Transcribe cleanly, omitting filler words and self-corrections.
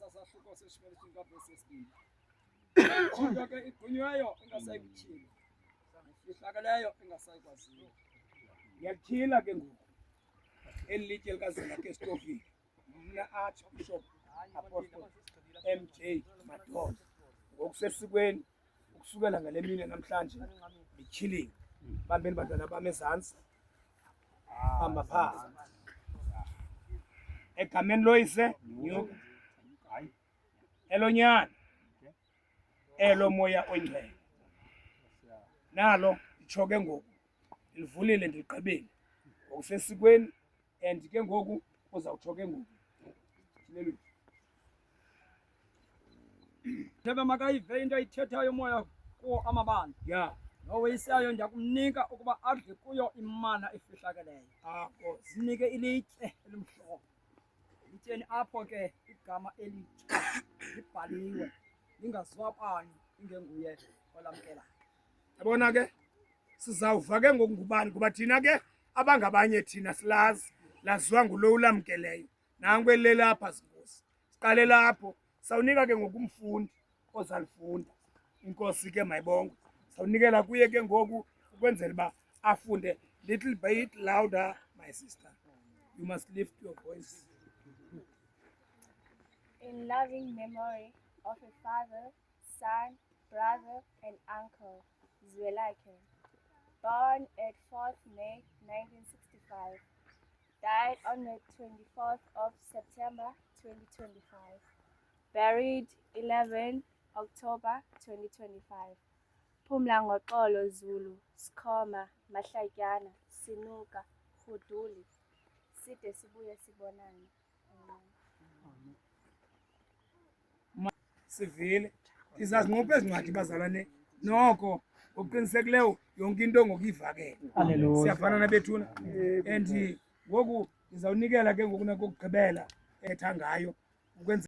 sasahluko seshimela inkapho sesibili. Kodwa ke igqunyweyo engasayikutyhila. Ifihlakeleyo engasayikwaziyo. Ngiyakutyhila ke ngoku. Elitye likazela ke Stofile. Mna Archbishop Apostle MJ Madoda. Ngokusesikweni ukusukela ngale mini namhlanje lityhilile. Bambeni bantwana bami ezantsi. Hamba phaa. Egameni loyise nyuka. Elonyana. Elo moya oyingcwele. Nalo itsho ke ngoku livulile ndiligqibile. Ngokusesikweni and ke ngoku uzawutsho ke ngoku. Thebe makayive into ayithethayo umoya kuwo amabandla. Ya. Noweyisayo ndiyakumnika ukuba adle kuyo imana efihlakeleyo. Zinike ilitye elimhlophe. Lityeni apho ke igama elitsha libhaliwe. Lingazwabani ingenguye olamkelayo. Yabona ke sizawuva ke ngoku ngubani kuba thina ke abangabanye thina silazi laziwa ngulo ulamkeleyo. Nanku elilapha sinkosi. Siqale lapho sawunika ke ngoku umfundi ozalifunda. Inkosi ke mayibongwe. Sawunikela kuye ke ngoku ukwenzela uba afunde little bit louder, my sister. You must lift your voice. In loving memory of a father, son, brother, and uncle, Zwelakhe, born at 4th May 1965, died on the 24th of September 2025, buried 11 October 2025. Phumla ngoxolo Zulu, Skoma, Mahlatyana, Sinuka, Khuduli, side sibuye sibonane. Sivile sizazinqopha ezincwadi bazalwane noko ngokuqinisekileyo yonke into ngokuyivakela. Siyafana nabethuna and ngoku ndizawunikela ke ngoku nakokugqibela etha ngayo ukwenza